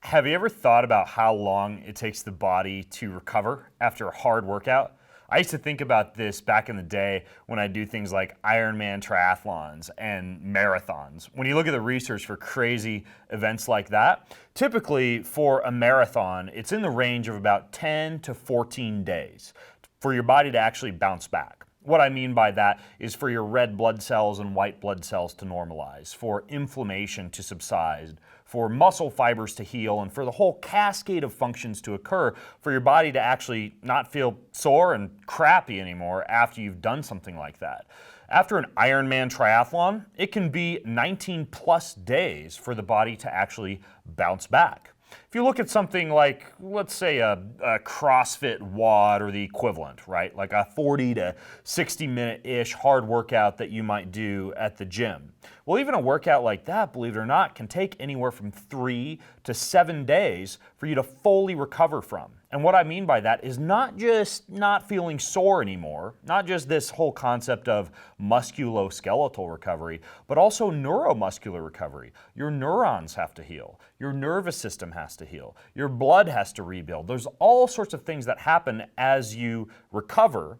Have you ever thought about how long it takes the body to recover after a hard workout? I used to think about this back in the day when I do things like Ironman triathlons and marathons. When you look at the research for crazy events like that, typically for a marathon, it's in the range of about 10 to 14 days for your body to actually bounce back. What I mean by that is for your red blood cells and white blood cells to normalize, for inflammation to subside, for muscle fibers to heal, and for the whole cascade of functions to occur for your body to actually not feel sore and crappy anymore after you've done something like that. After an Ironman triathlon, it can be 19 plus days for the body to actually bounce back. If you look at something like, let's say, a CrossFit WOD or the equivalent, right? Like a 40 to 60 minute-ish hard workout that you might do at the gym. Well, even a workout like that, believe it or not, can take anywhere from 3 to 7 days for you to fully recover from. And what I mean by that is not just not feeling sore anymore, not just this whole concept of musculoskeletal recovery, but also neuromuscular recovery. Your neurons have to heal. Your nervous system has to heal. Your blood has to rebuild. There's all sorts of things that happen as you recover,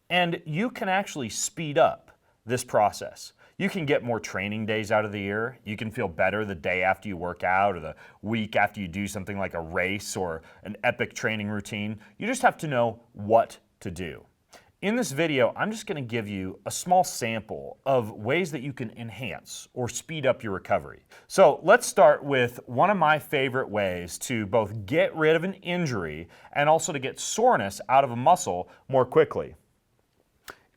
and you can actually speed up this process. You can get more training days out of the year. You can feel better the day after you work out or the week after you do something like a race or an epic training routine. You just have to know what to do. In this video, I'm just going to give you a small sample of ways that you can enhance or speed up your recovery. So let's start with one of my favorite ways to both get rid of an injury and also to get soreness out of a muscle more quickly.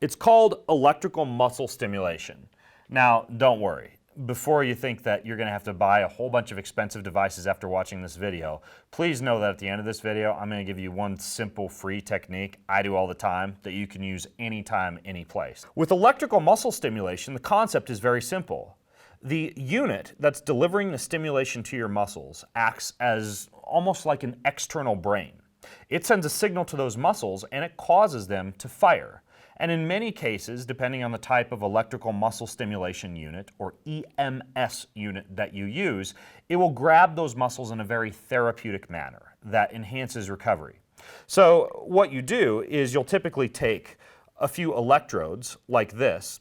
It's called electrical muscle stimulation. Now, don't worry. Before you think that you're going to have to buy a whole bunch of expensive devices after watching this video, please know that at the end of this video, I'm going to give you one simple free technique I do all the time that you can use anytime, any place. With electrical muscle stimulation, the concept is very simple. The unit that's delivering the stimulation to your muscles acts as almost like an external brain. It sends a signal to those muscles and it causes them to fire. And in many cases, depending on the type of electrical muscle stimulation unit or EMS unit that you use, it will grab those muscles in a very therapeutic manner that enhances recovery. So what you do is you'll typically take a few electrodes like this,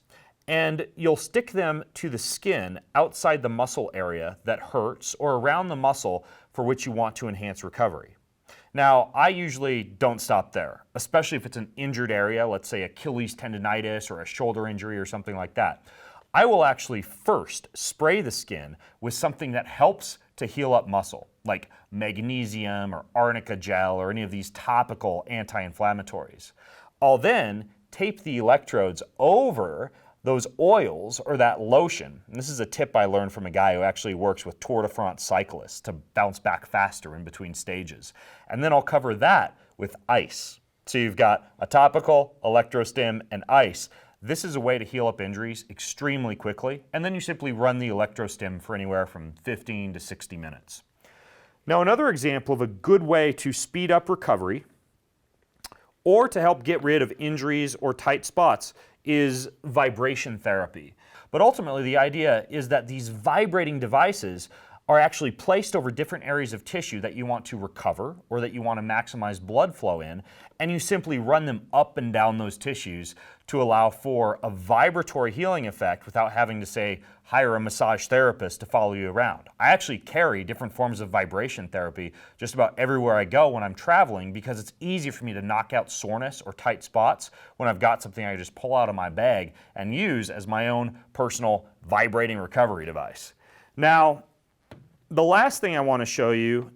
and you'll stick them to the skin outside the muscle area that hurts or around the muscle for which you want to enhance recovery. Now, I usually don't stop there, especially if it's an injured area, let's say Achilles tendonitis or a shoulder injury or something like that. I will actually first spray the skin with something that helps to heal up muscle, like magnesium or arnica gel or any of these topical anti-inflammatories. I'll then tape the electrodes over those oils or that lotion. And this is a tip I learned from a guy who actually works with Tour de France cyclists to bounce back faster in between stages. And then I'll cover that with ice. So you've got a topical, electrostim, and ice. This is a way to heal up injuries extremely quickly, and then you simply run the electrostim for anywhere from 15 to 60 minutes. Now, another example of a good way to speed up recovery or to help get rid of injuries or tight spots is vibration therapy. But ultimately, the idea is that these vibrating devices are actually placed over different areas of tissue that you want to recover or that you want to maximize blood flow in, and you simply run them up and down those tissues to allow for a vibratory healing effect without having to, say, hire a massage therapist to follow you around. I actually carry different forms of vibration therapy just about everywhere I go when I'm traveling because it's easy for me to knock out soreness or tight spots when I've got something I just pull out of my bag and use as my own personal vibrating recovery device. Now, the last thing I want to show you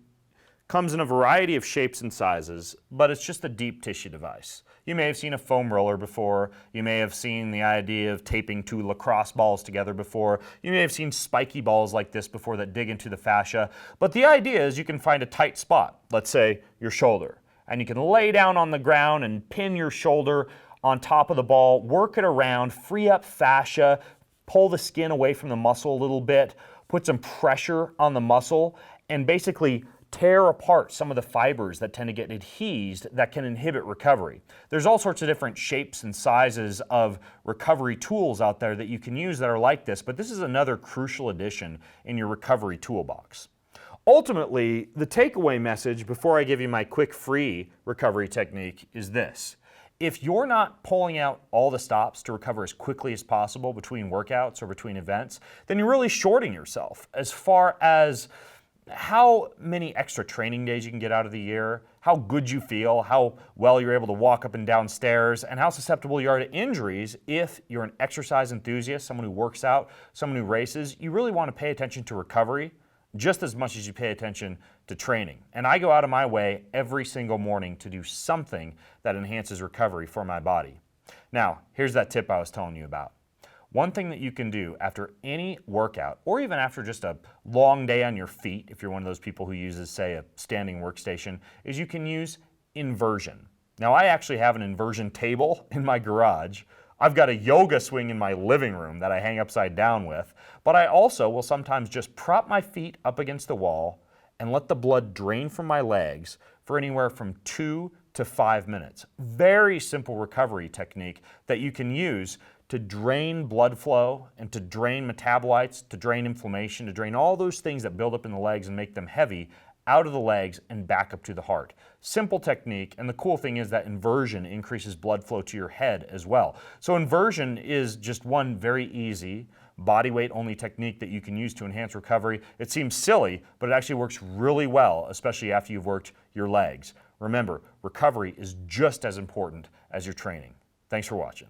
comes in a variety of shapes and sizes, but it's just a deep tissue device. You may have seen a foam roller before. You may have seen the idea of taping two lacrosse balls together before. You may have seen spiky balls like this before that dig into the fascia. But the idea is you can find a tight spot, let's say your shoulder, and you can lay down on the ground and pin your shoulder on top of the ball, work it around, free up fascia, pull the skin away from the muscle a little bit, put some pressure on the muscle, and basically tear apart some of the fibers that tend to get adhesed that can inhibit recovery. There's all sorts of different shapes and sizes of recovery tools out there that you can use that are like this, but this is another crucial addition in your recovery toolbox. Ultimately, the takeaway message before I give you my quick free recovery technique is this. If you're not pulling out all the stops to recover as quickly as possible between workouts or between events, then you're really shorting yourself as far as how many extra training days you can get out of the year, how good you feel, how well you're able to walk up and down stairs, and how susceptible you are to injuries if you're an exercise enthusiast, someone who works out, someone who races. You really want to pay attention to recovery just as much as you pay attention to training. And I go out of my way every single morning to do something that enhances recovery for my body. Now, here's that tip I was telling you about. One thing that you can do after any workout, or even after just a long day on your feet, if you're one of those people who uses, say, a standing workstation, is you can use inversion. Now, I actually have an inversion table in my garage. I've got a yoga swing in my living room that I hang upside down with, but I also will sometimes just prop my feet up against the wall and let the blood drain from my legs for anywhere from 2 to 5 minutes. Very simple recovery technique that you can use to drain blood flow and to drain metabolites, to drain inflammation, to drain all those things that build up in the legs and make them heavy out of the legs and back up to the heart. Simple technique, and the cool thing is that inversion increases blood flow to your head as well. So inversion is just one very easy body weight only technique that you can use to enhance recovery. It seems silly, but it actually works really well, especially after you've worked your legs. Remember, recovery is just as important as your training. Thanks for watching.